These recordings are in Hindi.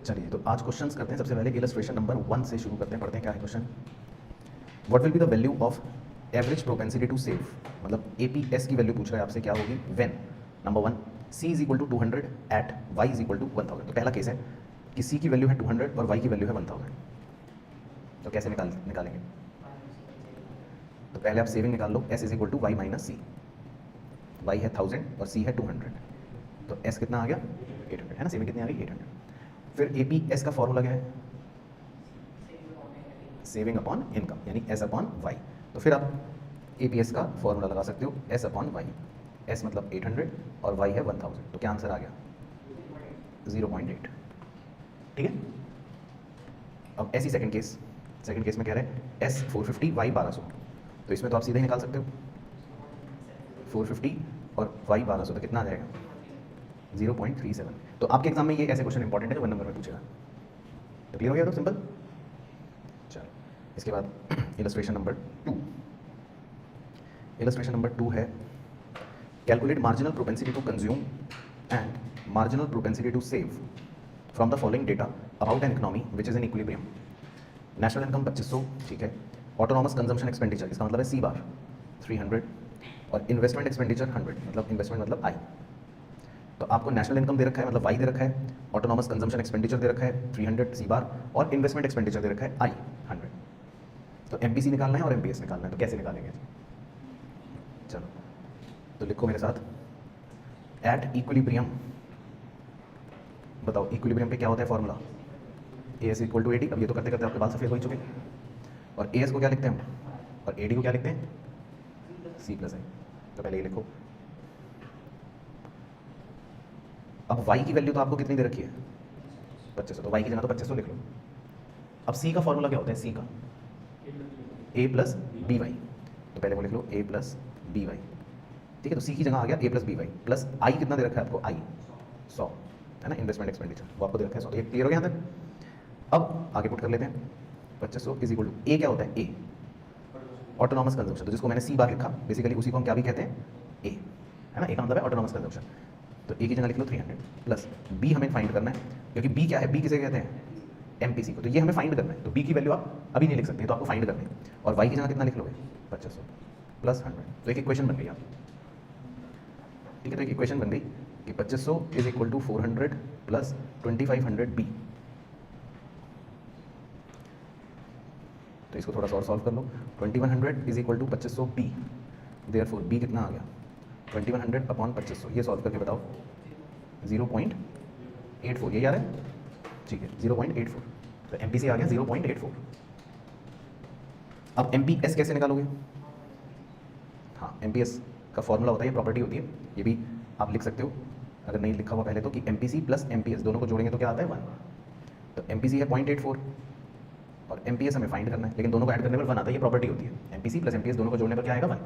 चलिए तो आज क्वेश्चंस करते हैं। सबसे पहले इलस्ट्रेशन नंबर 1 से शुरू करते हैं, पढ़ते हैं क्या है question. What will be the value of average propensity to save, मतलब एपीएस की वैल्यू पूछ रहा है आपसे, क्या होगी when number 1 C is equal to 200 at Y is equal to 1000। तो पहला केस है कि सी की वैल्यू है 200 और वाई की वैल्यू है 1000। तो कैसे निकालेंगे? तो पहले आप सेविंग निकाल लो, S is equal to Y minus C. Y है 1000 और सी है 200, तो एस कितना आ गया 800, है ना। सेविंग कितनी आ गई 800। फिर एपीएस का फॉर्मूला क्या है? सेविंग अपॉन इनकम, यानी एस अपॉन वाई। तो फिर आप एपीएस का फॉर्मूला लगा सकते हो, एस अपॉन वाई। एस मतलब 800 और वाई है 1000, तो क्या आंसर आ गया 0.8। ठीक है। अब ऐसी सेकंड केस में कह रहे हैं एस 450 वाई 1200, तो इसमें तो आप सीधे ही निकाल सकते हो 450 और वाई 1200, तो कितना आ जाएगा 0.37। तो आपके एग्जाम में ये ऐसे क्वेश्चन इंपॉर्टेंट है जो 1 नंबर में पूछेगा। तो क्लियर हो गया? तो सिंपल। चलो इसके बाद इलस्ट्रेशन नंबर 2। इलस्ट्रेशन नंबर 2 है calculate marginal propensity to consume and marginal propensity to save from the following data about an economy which is in equilibrium. National income 2500, ठीक है। ऑटोनॉमस कंजम्पशन एक्सपेंडिचर, इसका मतलब है सी बार 300, और इन्वेस्टमेंट एक्सपेंडिचर 100, मतलब इन्वेस्टमेंट मतलब आई। तो आपको नेशनल इनकम दे रखा है, मतलब वाई दे रखा है, ऑटोनॉमस कंजम्पशन एक्सपेंडिचर दे रखा है 300 सी बार, और इन्वेस्टमेंट एक्सपेंडिचर दे रखा है आई 100। तो एमपीसी निकालना है और एमपीएस निकालना है, तो कैसे निकालेंगे? चलो तो लिखो मेरे साथ, एट इक्विलिब्रियम। बताओ इक्विलिब्रियम पे क्या होता है formula? AS equal to AD. अब ये तो करते करते आपके बाल सफेद हो ही चुके। और एएस को क्या लिखते हैं हम, और एडी को क्या लिखते हैं? सी प्लस आई। तो पहले ये लिखो। अब y की वैल्यू तो आपको कितनी दे रखी है 2500, तो y की जगह तो 2500 लिख लो। अब c का फॉर्मूला क्या होता है? c का a प्लस बी वाई, तो पहले वो लिख लो a प्लस बी वाई। ठीक है, तो c की जगह आ गया a plus B Y, plus i कितना दे रखा है आपको? i 100, है ना। इन्वेस्टमेंट एक्सपेंडिचर वो आपको दे रखा है 100। तो ये क्लियर हो गया यहाँ तक। अब आगे पुट कर लेते हैं 2500 इज इक्वल टू a क्या होता है? a ऑटोनॉमस कंजम्पशन, तो जिसको मैंने c बार लिखा, बेसिकली उसी को हम क्या भी कहते हैं? a, है ना। a का मतलब है ऑटोनॉमस कंजम्पशन। तो ए की जगह लिख लो 300, प्लस बी हमें फाइंड करना है, क्योंकि बी क्या है? बी किसे कहते हैं? एमपीसी को। तो ये हमें फाइंड करना है, तो बी की वैल्यू आप अभी नहीं लिख सकते, तो आपको फाइंड करनी है। और वाई की जगह कितना लिख लोगे? 2500 प्लस 100, तो एक इक्वेशन बन गई आप। ठीक है, तो एक इक्वेशन बन गई कि 2500 is equal to 400 plus 2500 B. तो इसको थोड़ा सा और सॉल्व कर लो। 2100 is equal to 2500 B, therefore B कितना आ गया 2100 अपॉन 2500। ये सॉल्व करके बताओ 0.84, ये याद है? ठीक है 0.84, तो एमपीसी आ गया 0.84। अब एमपीएस कैसे निकालोगे? हाँ, एमपीएस का फॉर्मूला होता है, ये प्रॉपर्टी होती है, ये भी आप लिख सकते हो अगर नहीं लिखा हुआ पहले तो, कि एमपीसी प्लस एमपीएस दोनों को जोड़ेंगे तो क्या आता है 1। तो एमपीसी है 0.84 और एमपीएस हमें फाइंड करना है, लेकिन दोनों को ऐड करने पर 1 आता है, ये प्रॉपर्टी होती है। एमपीसी प्लस एमपीएस दोनों को जोड़ने पर क्या आएगा 1।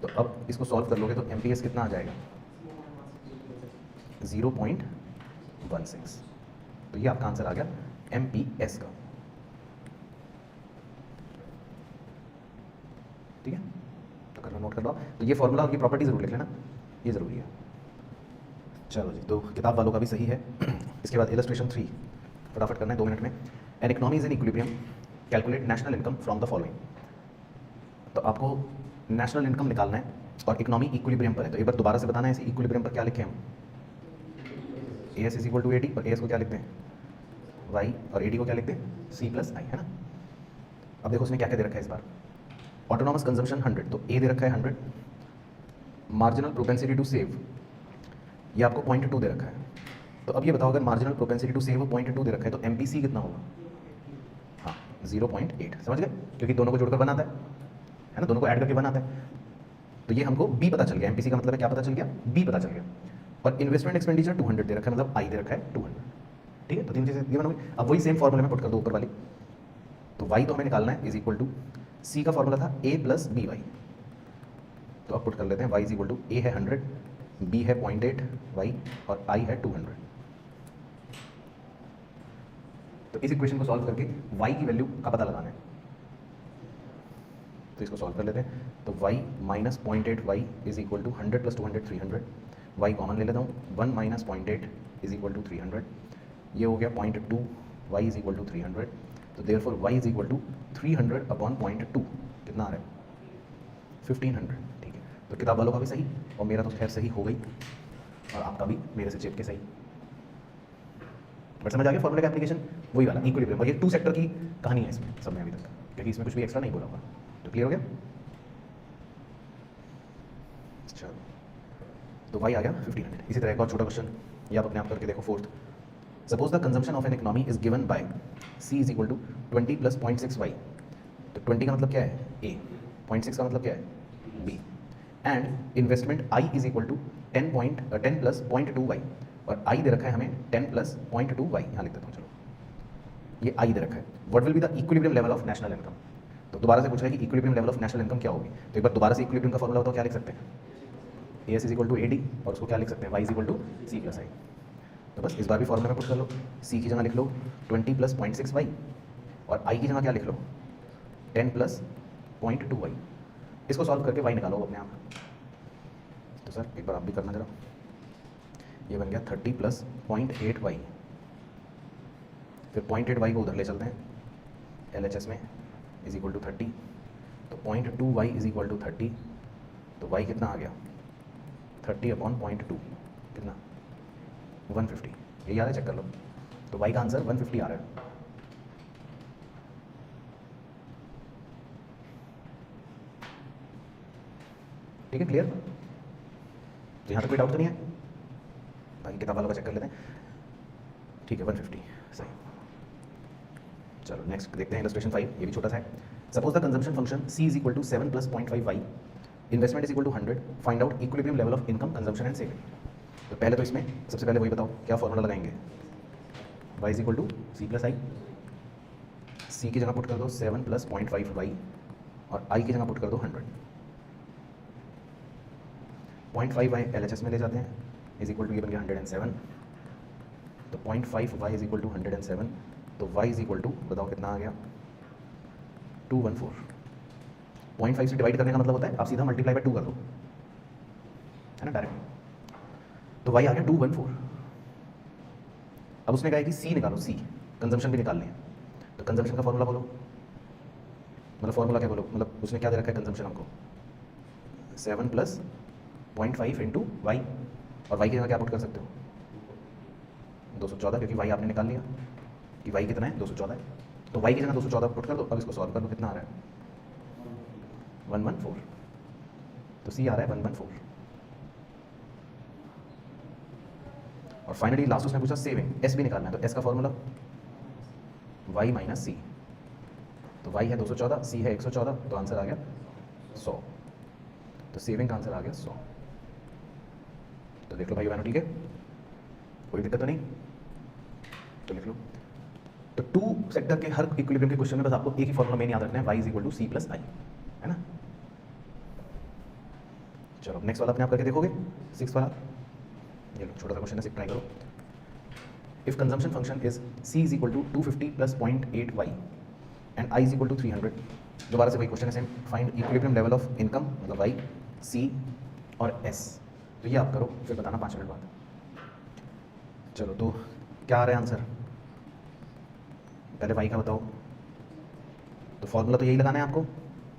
तो अब इसको सॉल्व कर लोगे तो एमपीएस कितना आ जाएगा 0.16। तो ये आपका आंसर आ गया एमपीएस का। ठीक है, तो कर लो, नोट कर लो। तो ये फॉर्मूला और ये प्रॉपर्टी जरूर लिख लेना, ये जरूरी है। चलो जी, तो किताब वालों का भी सही है। इसके बाद इलस्ट्रेशन 3 फटाफट करना है 2 मिनट में। N economy is in equilibrium, calculate national income from the following. तो आपको नेशनल इनकम निकालना है और इकोनॉमी इक्विलिब्रियम पर है। तो एक बार दोबारा से बताना है इसे, इक्विलिब्रियम पर क्या लिखे हम? S is equal to AD, और एस को क्या लिखते हैं? वाई, और एडी को क्या लिखते हैं? सी प्लस आई, है ना। अब देखो उसने क्या क्या दे रखा है इस बार। ऑटोनॉमस कंजम्पशन 100, तो ए दे रखा है 100। मार्जिनल प्रोपेंसिटी टू सेव, ये आपको 0.2 दे रखा है। तो अब ये बताओ, अगर मार्जिनल प्रोपेंसिटी टू सेव 0.2 दे रखा है तो एमपीसी कितना होगा? हाँ 0.8, समझ गए? क्योंकि दोनों को जोड़कर बनाता है ना, दोनों को ऐड करके बनाता है। तो ये हमको बी पता चल गया, एमपीसी का मतलब है क्या पता चल गया? बी पता चल गया। और इन्वेस्टमेंट एक्सपेंडिचर 200 दे रखा है, मतलब आई दे रखा है 200। ठीक है, तो 3 चीजें ये बनोगे। अब वही सेम फॉर्मूले में पुट कर दो ऊपर वाली। तो वाई तो हमें निकालना है इज इक्वल टू, सी का फॉर्मूला था ए प्लस बी वाई, तो अब पुट कर लेते हैं वाई इज इक्वल टू ए है 100, बी है 0.8 वाई, और आई है 200। तो इस इक्वेशन को सॉल्व करके वाई की वैल्यू का पता लगाना है। तो इसको सॉल्व कर लेते हैं। तो y minus 0.8 Y is equal to 100 plus 200 300, Y common ले लेता हूँ, 1 माइनस 0.8 इज इक्वल टू 300, ये हो गया 0.2, y इज इक्वल टू 300, तो therefore y is equal to 300 upon 0.2 कितना आ रहा है 1500, ठीक है। तो किताब वालों का भी सही और मेरा तो खैर सही हो गई, और आपका भी मेरे से चिप के सही। बट समझ आ गया फॉर्मूले का एप्लीकेशन वही वाला इक्विलिब्रियम, और ये 2 सेक्टर की कहानी है इसमें सब में अभी तक, क्योंकि इसमें कुछ भी एक्स्ट्रा नहीं बोला होगा। तो क्लियर हो गया। चलो तो वाई आ गया 1500। इसी तरह एक और छोटा क्वेश्चन ये आप अपने आप करके देखो। Fourth, suppose the consumption of an economy is given by C is equal to 20 plus 0.6 Y. तो 20 का मतलब क्या है ए, 0.6 का मतलब क्या है B, and investment I is equal to 10 plus 0.2 Y, और आई दे रखा है हमें 10 प्लस 0.2 वाई, यहाँ लिख देता हूँ चलो, ये आई दे रखा है। What will be the equilibrium level of national income. तो दोबारा से पूछ रहा है कि equilibrium level of national income क्या होगी। तो एक बार दोबारा से इक्विलिब्रियम का फॉर्मूला बताओ, क्या लिख सकते हैं, A S is equal to A D, और उसको क्या लिख सकते हैं Y is equal to C plus I. तो बस इस बार भी फॉर्मूला में पुट कर लो, सी की जगह लिख लो 20 प्लस 0.6 वाई, और आई की जगह क्या लिख लो 10 प्लस 0.2 वाई। इसको सॉल्व करके वाई निकालो अपने आप। तो सर एक बार आप भी करना जरा, ये बन गया 30 प्लस 0.8 वाई, फिर 0.8 वाई को उधर ले चलते हैं एल एच एस में, इज इक्वल टू 30, तो 0.2 वाई इज इक्वल टू 30, तो वाई कितना आ गया 30 अपॉन 0.2 कितना 150। ये याद है, चेक कर लो। तो वाई का आंसर 150 आ रहा है। ठीक है, क्लियर। तो यहाँ तक कोई डाउट तो नहीं है, बाकी किताब वालों का चेक कर लेते हैं। ठीक है 150 सही। चलो नेक्स्ट देखते हैं इलस्ट्रेशन 5, ये भी छोटा सा है। Suppose the consumption function c is equal to 7 plus 0.5 Y, investment is equal to 100, find out equilibrium level of income consumption and saving. तो पहले तो इसमें सबसे पहले वही बताओ क्या फॉर्मूला लगाएंगे, y is equal to C plus I, C की जगह पुट कर दो 7 प्लस 0.5 वाई, और आई की जगह पुट कर दो 100। 0.5 वाई एल एच एस में ले जाते हैं, इज इक्वल टू ये बन गया 107, तो 0.5 वाई इज इक्वल टू 107, तो y इज इक्वल टू बताओ कितना आ गया 214। 0.5 से डिवाइड करने का मतलब होता है आप सीधा मल्टीप्लाई बाय 2 कर दो, है ना डायरेक्ट। तो y आ गया 214। अब उसने कहा है कि c निकालो, c कंजम्पशन भी निकालनी है। तो कंजम्पशन का फॉर्मूला बोलो, मतलब फॉर्मूला क्या बोलो, मतलब उसने क्या दे रखा है कंजम्पशन हमको 7 प्लस 0.5 इंटू वाई, और y की जगह क्या पुट कर सकते हो 214, क्योंकि y आपने निकाल लिया कि y कितना है 214 है, तो y की जगह 214 पुट कर दो। अब इसको सॉल्व कर दो, कितना आ रहा है 114, तो c आ रहा है 114। और फाइनली लास्ट उसने पूछा सेविंग, s भी निकालना है, तो s का फॉर्मूला y माइनस सी, तो y है 214, c है 114, तो आंसर आ गया 100। तो सेविंग का आंसर आ गया 100। तो देख लो भाई बहनों, ठीक है, कोई दिक्कत तो नहीं, तो लिख लो। तो 2 सेक्टर के हर इक्विलिब्रियम के क्वेश्चन में बस आपको एक ही फॉर्मूला मेन याद रखना है, y is equal to C plus I, है ना। चलो नेक्स्ट वाला अपने आप करके देखोगे, 6 वाला, ये लो छोटा सा क्वेश्चन है, ट्राई करो। If consumption function is c is equal to 250 plus 0.8 Y and i is equal to 300। दोबारा से वही क्वेश्चन है same, find equilibrium level of income, मतलब y, c और s। तो ये आप करो, फिर बताना 5 मिनट बाद। चलो तो क्या आ रहा है आंसर, पहले y का बताओ। तो फॉर्मूला तो यही लगाना है आपको,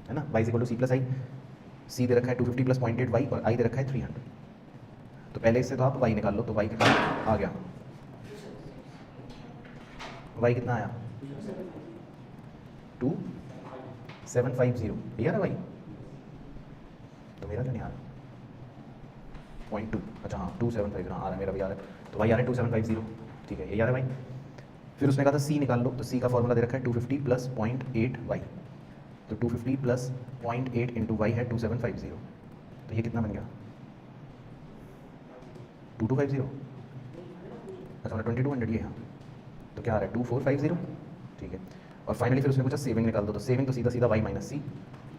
है ना, y is equal to C plus I, c दे रखा है 250 प्लस 0.8 वाई, और i दे रखा है 300। तो पहले इससे तो आप y निकाल लो, तो y कितना आ गया, y कितना आया 2750, ये आ रहा y, तो मेरा क्यों नहीं आ रहा 0.2, अच्छा हाँ 2750, हाँ आ रहा है, मेरा भी आ रहा है। तो y आ रहा है 2750, ठीक है, ये आ रहा है y। फिर उसने कहा था c निकाल लो, तो c का फॉर्मूला दे रखा है 250 प्लस 0.8 वाई, तो 250 प्लस 0.8 इंटू वाई है 2750, तो ये कितना बन गया 2250, अच्छा मतलब 2200 ये, हाँ, तो क्या आ रहा है 2450, ठीक है। और फाइनली फिर उसने पूछा सेविंग निकाल दो, तो सेविंग तो सीधा सीधा y माइनस सी,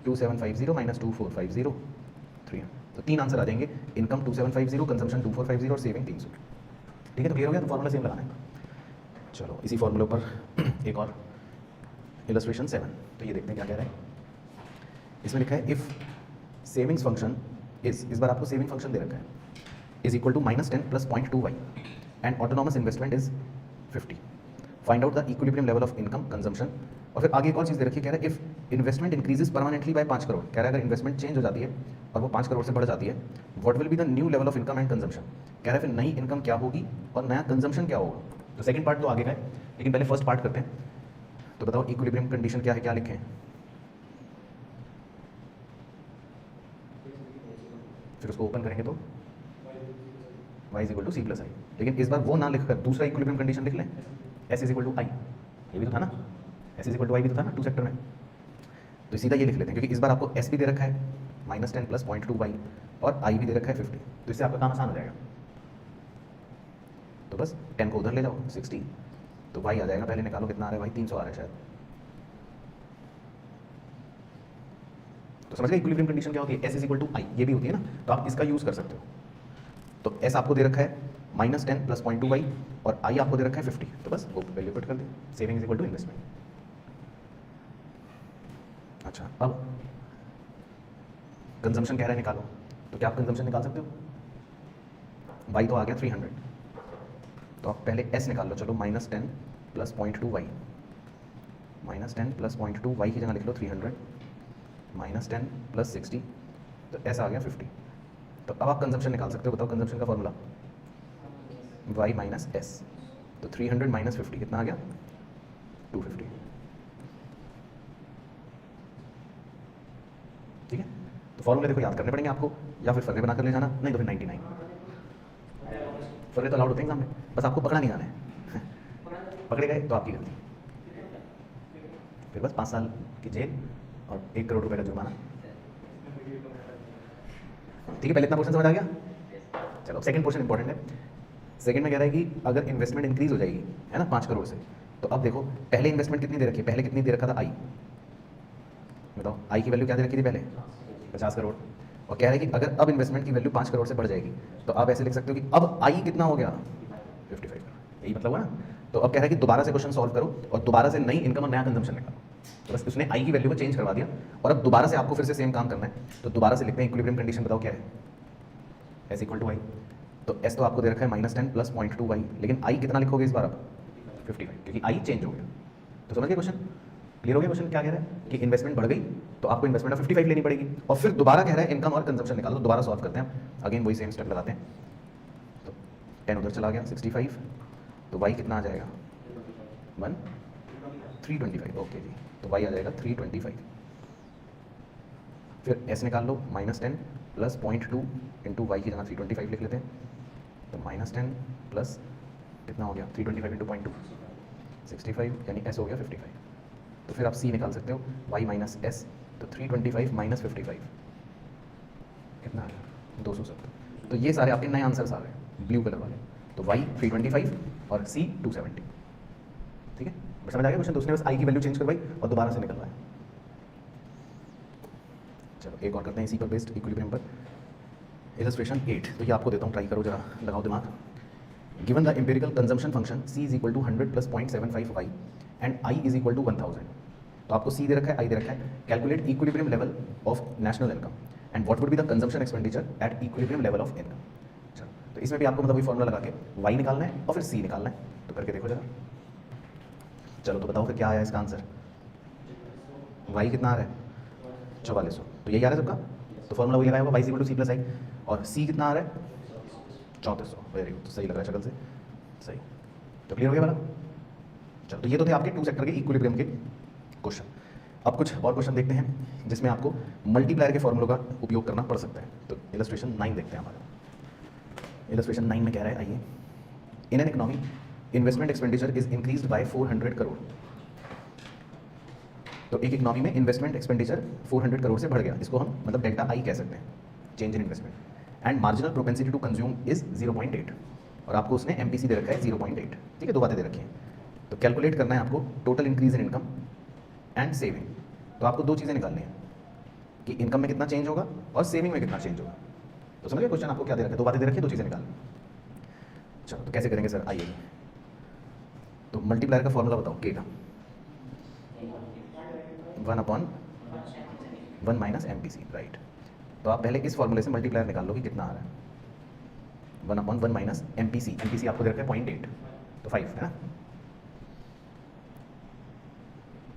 2750 माइनस 2450 300, तो 3 आंसर आ जाएंगे, इनकम 2750, कंजम्पशन 2450 और सेविंग 300, ठीक है। तो क्लियर हो गया, तो फॉर्मूला सेम लगाना है। चलो इसी फॉर्मूले पर एक और इलस्ट्रेशन 7, तो ये देखते हैं क्या कह रहा है। इसमें लिखा है इफ सेविंग्स फंक्शन इस बार आपको सेविंग फंक्शन दे रखा है, is equal to -10 plus 0.2 Y and autonomous investment is 50. Find out the equilibrium level of income consumption. और फिर आगे एक और चीज़ दे रखी है, कह रहा है if investment increases permanently by 5 crore. कह रहा है अगर इन्वेस्टमेंट चेंज हो जाती है और वो 5 करोड़ से बढ़ जाती है, what will be the new level of income and consumption. कह रहा है फिर नई इनकम क्या होगी और नया कंजम्पशन क्या होगा. तो सेकंड पार्ट तो आगे का है, लेकिन पहले फर्स्ट पार्ट करते हैं. तो बताओ इक्विलिब्रियम कंडीशन क्या है, क्या लिखे हैं. फिर उसको ओपन करेंगे तो y is equal to C plus I. लेकिन इस बार वो ना लिखकर दूसरा इक्विलिब्रियम कंडीशन लिख लें, s इज इक्वल टू आई. ये भी तो था ना, s इज इक्वल टू आई भी तो था ना 2 सेक्टर में. तो सीधा ये लिख लेते हैं, क्योंकि इस बार आपको s भी दे रखा है -10 + 0.2y और i भी दे रखा है 50. तो इससे आपका काम आसान हो जाएगा. तो बस 10 को उधर ले जाओ 60, तो y आ जाएगा. पहले निकालो कितना आ रहा है भाई, 300 आ रहा है शायद. तो समझ गए इक्विलिब्रियम कंडीशन क्या होती है, s इज इक्वल टू आई. ये भी होती है ना, तो आप इसका यूज कर सकते हो. तो s आपको दे रखा है -10 + 0.2y और i आपको दे रखा है 50. तो बस वो वैल्यू पुट कर दें. Saving is equal to investment. अच्छा, अब कंजम्पशन कह रहा है निकालो. तो क्या आप कंजम्पशन निकाल सकते हो. y तो आ गया 300. तो आप पहले s निकाल लो. चलो -10 + 0.2y, -10 + 0.2y की जगह लिख लो 300, -10 + 60, तो s आ गया 50. तो अब आप कंजम्पशन निकाल सकते हो. बताओ कंजम्पशन का फॉर्मूला y - s. तो 300 - 50 कितना आ गया, 250. ठीक है. तो फॉर्मूले देखो याद करने पड़ेंगे आपको, या फिर फर्रे बनाकर ले जाना, नहीं तो फिर 99. फर्रे तो अलाउड होते हैं एग्जाम में, बस आपको पकड़ा नहीं जाना है. पकड़े गए तो आपकी गलती, फिर बस 5 साल की जेल और 1 करोड़ रुपए का जुर्माना. ठीक है, पहले इतना पोर्शन समझ आ गया. चलो सेकंड पोर्शन इंपॉर्टेंट है. सेकंड में कह रहा है कि अगर इन्वेस्टमेंट इंक्रीज हो जाएगी, है ना, 5 करोड़ से, तो अब देखो पहले इन्वेस्टमेंट कितनी दे रखी है, पहले कितनी दे रखा था आई. बताओ आई की वैल्यू क्या दे रखी थी पहले, 50 करोड़. और कह रहा है कि अगर अब इन्वेस्टमेंट की वैल्यू 5 करोड़ से बढ़ जाएगी, तो आप ऐसे लिख सकते हो कि अब आई कितना हो गया, 55 करोड़. यही मतलब हुआ ना. तो अब कह रहा है कि दोबारा से क्वेश्चन सॉल्व करो और दोबारा से नई इनकम और नया कंजम्पशन निकालो. तो बस उसने आई की वैल्यू को चेंज करवा दिया और अब दोबारा से आपको फिर से सेम काम करना है. तो दोबारा से लिखते हैं इक्विलिब्रियम कंडीशन. बताओ क्या है, s इक्वल टू आई. तो s तो आपको दे रखा है -10 + 0.2y, लेकिन i कितना लिखोगे इस बार आप, 55, क्योंकि i चेंज हो गया. तो समझ गए क्वेश्चन, क्लियर हो गया. क्वेश्चन क्या कह रहा है कि इन्वेस्टमेंट बढ़ गई तो आपको इन्वेस्टमेंट ऑफ 55 लेनी पड़ेगी. और फिर दोबारा कह रहा है इनकम और कंजम्पशन निकालो. तो दोबारा सॉल्व करते हैं, अगेन वही सेम स्टेप लगाते हैं. तो 10 उधर चला गया, 65, तो y कितना आ जाएगा, 325. ओके जी, तो y आ जाएगा 325. फिर s निकाल लो, -10 + 0.2 × y की जगह 325 लिख लेते हैं. तो -10 प्लस कितना हो गया, 325 × 0.2, 65, यानी s हो गया 55. तो फिर आप c निकाल सकते हो, y - s. तो 325 - 55 कितना आ गया, 270. तो ये सारे आपके नए आंसर्स आ गए ब्लू कलर वाले. तो y 325 और c 270. ठीक है, समझ आ गया क्वेश्चन. तो उसने बस i की वैल्यू चेंज करवाई और दोबारा से निकलवाया. चलो एक और करते हैं इसी पर बेस्ड इक्विलिब्रियम पर. इलस्ट्रेशन 8. तो ये आपको देता हूँ, ट्राई करो जरा, लगाओ दिमाग. Given the empirical consumption function c is equal to 100 + 0.75y and i is equal to 1000. तो आपको c दे रखा है, i दे रखा है. Calculate equilibrium level of national income and what would be the consumption expenditure at equilibrium level of income. चलो, तो इसमें भी आपको मतलब वही फॉर्मूला लगा के y निकालना है और फिर c निकालना है. तो करके देखो जरा. चलो तो बताओ फिर क्या आया इसका आंसर. y कितना आ रहा है, 4400. तो यही आ रहा है सबका. तो फॉर्मूला वही लगाया होगा, y equal to c plus I. और c कितना आ रहा है, 3400. वेरी गुड, तो सही लग रहा है शक्ल से. सही, तो क्लियर हो गया वाला. चलो, तो ये तो थे आपके 2 सेक्टर के इक्विलिब्रियम के क्वेश्चन. अब कुछ और क्वेश्चन देखते हैं जिसमें आपको मल्टीप्लायर के फॉर्मूलों का उपयोग करना पड़ सकता है. तो इलस्ट्रेशन 9 देखते हैं हमारा. इलस्ट्रेशन 9 में कह रहा है, आइए, in an economy investment expenditure is increased by 400 crore. तो एक इकोनॉमी में इन्वेस्टमेंट एक्सपेंडिचर 400 करोड़ से बढ़ गया. इसको हम मतलब डेल्टा आई कह सकते हैं, change in investment. And marginal propensity to consume is 0.8. और आपको उसने एमपीसी दे रखा है 0.8. ठीक है, 2 बातें दे रखी हैं. तो कैलकुलेट करना है आपको total increase in income and saving. तो आपको 2 चीज़ें निकालनी है कि इनकम में कितना चेंज होगा और सेविंग में कितना चेंज होगा. तो समझ गए क्वेश्चन आपको क्या दे रखा है, 2 बातें दे रखी है, 2 चीज़ें निकालनी. चलो, तो कैसे करेंगे सर, आइए. तो मल्टीप्लायर का फॉर्मूला बताओ के का, 1/1 माइनस एमपीसी. राइट. तो आप पहले इस फॉर्मूले से मल्टीप्लायर निकाल लो कि कितना आ रहा है. 1/1 माइनस एमपीसी. एमपीसी आपको दे रखा है 0.8, तो 5 है ना.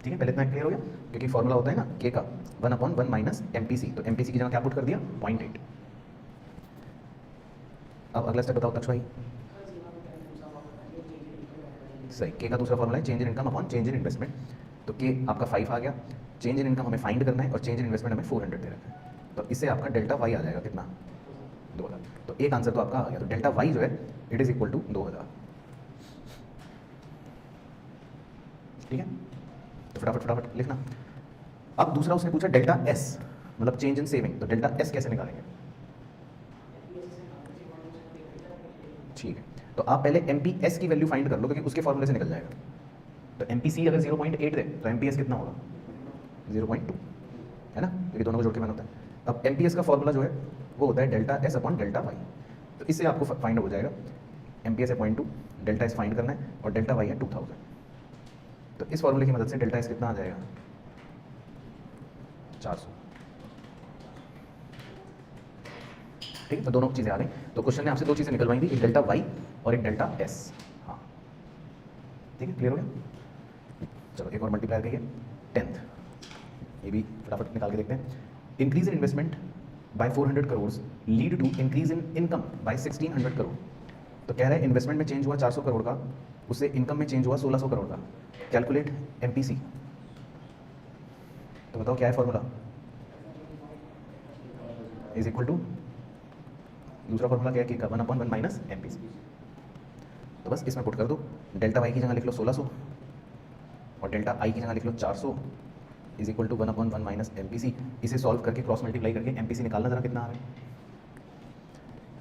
ठीक है, पहले इतना क्लियर हो गया, क्योंकि फॉर्मूला होता है ना के का 1/1 माइनस MPC, तो MPC की जगह क्या पुट कर दिया 0.8। अब अगला स्टेप बताओ तक्ष भाई। सही, के का दूसरा फॉर्मूला है change in income upon change in investment. तो के आपका 5 आ गया, चेंज इन इनकम हमें फाइंड करना है और चेंज इन इन्वेस्टमेंट हमें 400 दे रखा है, तो इससे आपका डेल्टा वाई आ जाएगा कितना 2000। तो एक आंसर तो आपका आ गया, तो डेल्टा वाई जो है इट इज इक्वल टू 2000। ठीक है, तो फटाफट फटाफट लिखना। अब दूसरा उसने पूछा डेल्टा एस, मतलब चेंज इन सेविंग, तो डेल्टा एस कैसे निकालेंगे। ठीक है, तो आप पहले MPS की वैल्यू फाइंड कर लो, क्योंकि उसके फॉर्मूले से निकल जाएगा। तो MPC अगर 0.8 है तो MPS कितना होगा 0.2, है ना, क्योंकि दोनों को जोड़ के मैंने होता है। अब MPS का फॉर्मूला जो है वो होता है delta S upon delta Y, तो इससे आपको फाइंड हो जाएगा MPS है 0.2, डेल्टा एस फाइंड करना है और डेल्टा वाई है 2000। तो इस फॉर्मूले की मदद से डेल्टा एस कितना आ जाएगा 400। ठीक है, तो दोनों चीज़ें आ गई। तो क्वेश्चन ने आपसे दो चीज़ें निकलवाई थी, एक डेल्टा वाई और एक डेल्टा एस। हाँ ठीक है, क्लियर हो गया। चलो एक और मल्टीप्लायर कहिए 10th, ये भी फटाफट निकाल के देखते हैं। Increase in investment by 400 crore lead to increase in income by 1600 crore. तो कह रहा है इन्वेस्टमेंट में चेंज हुआ 400 करोड़ का, उससे इनकम में चेंज हुआ 1600 करोड़ का। कैलकुलेट MPC, तो बताओ क्या है फॉर्मूला, इज इक्वल टू दूसरा फॉर्मूला क्या है, का 1/1 माइनस MPC। तो बस इसमें पुट कर दो, डेल्टा वाई की जगह लिख लो 1600 और डेल्टा आई की जगह लिख लो 400 is equal to 1/1 minus MPC। इसे सॉल्व करके क्रॉस मल्टीप्लाई करके MPC निकालना जरा कितना आ रहा है।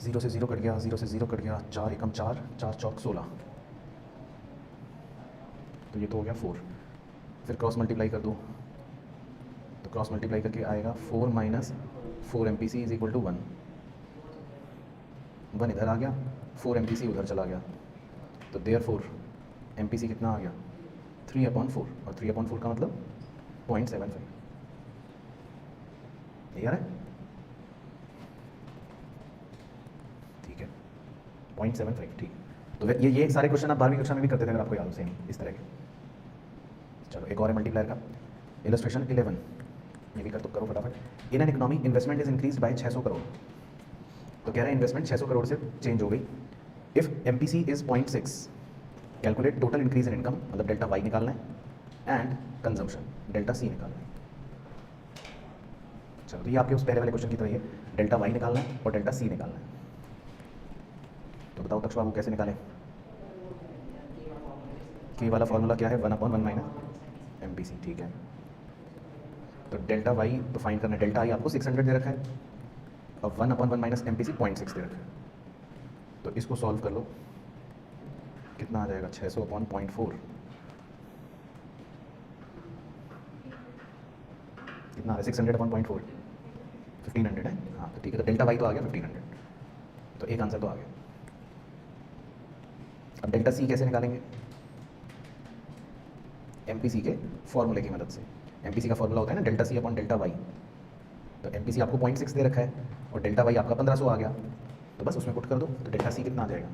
0 से 0 कट गया, 0 से 0 कट गया, 4 एकम 4, 4 चौक 16, तो ये तो हो गया 4। फिर क्रॉस मल्टीप्लाई कर दो, तो क्रॉस मल्टीप्लाई करके आएगा 4 minus 4 MPC is equal to 1 इधर आ गया, 4 MPC उधर चला गया, तो देयरफॉर MPC कितना आ गया 3/4, और 3/4 का मतलब 0.75। क्लियर है, ठीक है 0.75। ठीक, तो ये सारे क्वेश्चन आप 12वीं कक्षा में भी करते थे अगर आपको याद हो, सेम इस तरह के। चलो एक और है मल्टीप्लायर का, इलस्ट्रेशन 11, ये भी कर तो करो फटाफट। In an economy investment is increase by 600 crore. तो कह रहा है इन्वेस्टमेंट 600 करोड़ से चेंज हो गई। If MPC is 0.6, calculate total increase in income, मतलब डेल्टा वाई निकालना है, एंड कंजम्पशन डेल्टा सी निकालना है। चलो तो ये आपके उस पहले वाले क्वेश्चन की तरह है, डेल्टा वाई निकालना है और डेल्टा सी निकालना है। तो बताओ तक्ष बाबू कैसे निकालें। के वाला फॉर्मूला क्या है 1/1 माइनस MPC। ठीक है, तो डेल्टा वाई तो फाइंड करना है, डेल्टा आई आपको 600 दे रखा है और 1/1 माइनस MPC 0.6 दे रखा है। तो इसको सॉल्व कर लो, कितना आ जाएगा 600/0.4, कितना आ रहा है 600/0.4, 1500 है। हाँ तो ठीक है, तो डेल्टा वाई तो आ गया 1500, तो एक आंसर तो आ गया। अब डेल्टा सी कैसे निकालेंगे, MPC के फॉर्मूले की मदद से। MPC का फॉर्मूला होता है ना delta C upon delta Y, तो MPC आपको 0.6 दे रखा है और डेल्टा वाई आपका 1500 आ गया, तो बस उसमें पुट कर दो, तो डेल्टा सी कितना आ जाएगा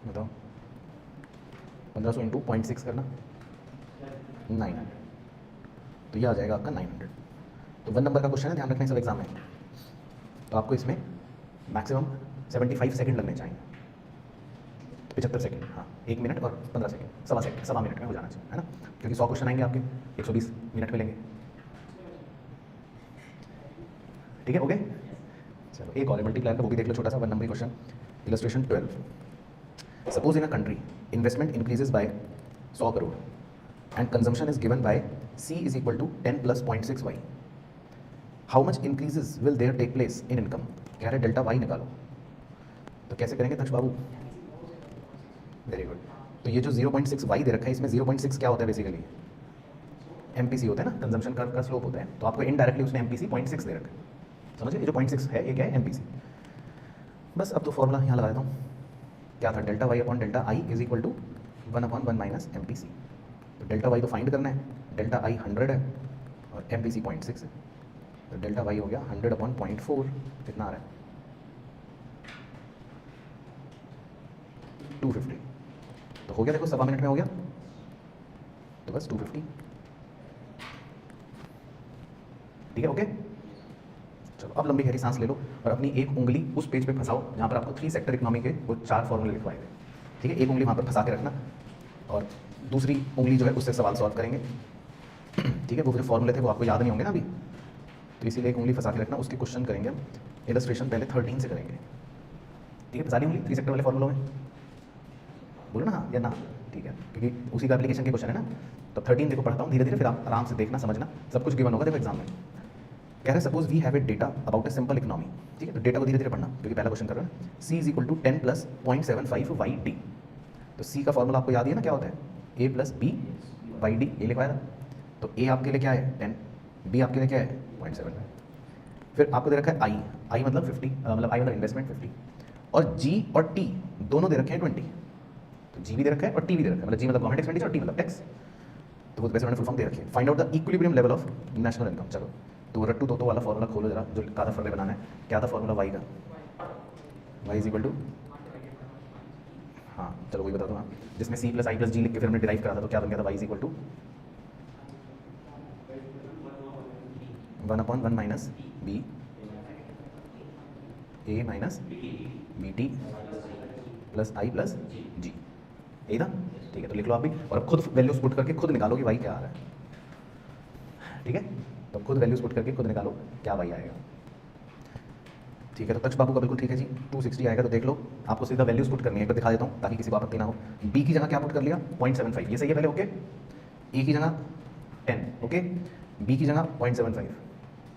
बताओ। 1500 इंटू 0.6 करना 900, तो ये आ जाएगा आपका 900। तो 1 नंबर का क्वेश्चन है, ध्यान रखना सब एग्जाम में, तो आपको इसमें मैक्सिमम 75 सेकंड लगने चाहिए, 75 सेकंड, हाँ 1 मिनट और 15 सेकंड, सवा मिनट में हो जाना चाहिए, है ना, क्योंकि 100 क्वेश्चन आएंगे आपके, 120 मिनट मिलेंगे। ठीक है, ओके। चलो एक और मल्टीप्लायर का, वो भी देख लो, छोटा सा 1 number question, illustration 12। Suppose in a country investment increases by 100 crore and consumption is given by C is equal to 10 + 0.6y। How much increases will there take place in income. कह रहे डेल्टा वाई निकालो, तो कैसे करेंगे तक्ष बाबू। वेरी गुड, तो ये जो 0.6y दे रखा है, इसमें 0.6 क्या होता है बेसिकली, MPC होता है ना, कंजम्पशन कर्व का स्लोप होता है, तो आपको इनडायरेक्टली उसने MPC 0.6 दे रखा है, समझिए ये जो 0.6 है ये क्या है MPC। बस अब तो फॉर्मूला यहाँ लगा देता हूँ, क्या था delta Y upon delta I is equal to 1/1 minus MPC। तो डेल्टा वाई तो फाइंड करना है, डेल्टा आई 100 है और MPC 0.6 है, तो डेल्टा वाई हो गया 100/0.4, कितना आ रहा है 250। तो हो गया, देखो सवा मिनट में हो गया। तो बस 250, ठीक है, ओके। चलो अब लंबी गहरी सांस ले लो और अपनी एक उंगली उस पेज पे फंसाओ जहाँ पर आपको 3 सेक्टर इकोनॉमी के वो 4 फॉर्मूले लिखवाए गए, ठीक है। एक उंगली वहाँ पर फंसा के रखना और दूसरी उंगली जो है उससे सवाल सॉल्व करेंगे, ठीक है। वो जो फॉर्मूले थे वो आपको याद नहीं होंगे ना अभी, तो इसीलिए एक उंगली फंसा के रखना, उसके क्वेश्चन करेंगे हम। इलस्ट्रेशन पहले 13 से करेंगे, ठीक है। फंसा ली उंगली 3 सेक्टर वाले फॉर्मूलों में, बोलो ना हाँ या ना, ठीक है, क्योंकि उसी का एप्लीकेशन के क्वेश्चन है ना। तो 13 देखो पढ़ता हूँ धीरे धीरे, फिर आप आराम से देखना समझना, सब कुछ गिवन होगा देखो एग्जाम में। कह रहे हैं suppose we have a data about a simple economy, ठीक है। तो डेटा को धीरे धीरे पढ़ना क्योंकि पहला क्वेश्चन कर रहे हैं। C is equal to 10 plus 0.75 YD। तो C का फॉर्मूला आपको याद ही है ना, क्या होता है A plus B YD, A लिखवाया था। तो A आपके लिए क्या है 10, B आपके लिए क्या है 0.75, फिर आपको दे रखा है I मतलब 50, मतलब I मतलब इन्वेस्टमेंट 50, और G और T दोनों दे रखे हैं 20। तो G भी दे रखा है और T भी दे रखा है, मतलब G मतलब गवर्नमेंट एक्सपेंडिचर और T मतलब टैक्स। तो वो वैसे उन्होंने फुल फॉर्म दे रखी है। Find out the equilibrium level of national income. चलो तो रट्टू तोतो वाला फॉर्मूला खोलो जरा, जो कादा फर्रे बनाना है। क्या था फॉर्मूला Y का? Y इज इक्वल टू, हाँ चलो वही बता दो, हाँ, जिसमें C plus I plus G लिख के फिर हमने डिराइव करा था। तो क्या बन गया था? Y is equal to 1/1 minus B A minus BT plus I plus G, यही था, ठीक है। तो लिख लो आप भी, और अब खुद वैल्यूज पुट करके खुद निकालो कि Y क्या आ रहा है, ठीक है। तो खुद वैल्यूज पुट करके खुद निकालो क्या Y आएगा, ठीक है। तो तक्ष बाबू का बिल्कुल ठीक है जी, 260 आएगा। तो देख लो, आपको सीधा वैल्यूज पुट करनी है, एक बार दिखा देता हूँ ताकि किसी को आपत्ति ना हो। B की जगह क्या पुट कर लिया 0.75, ये सही है पहले, ओके। A की जगह 10, ओके। B की जगह 0.75,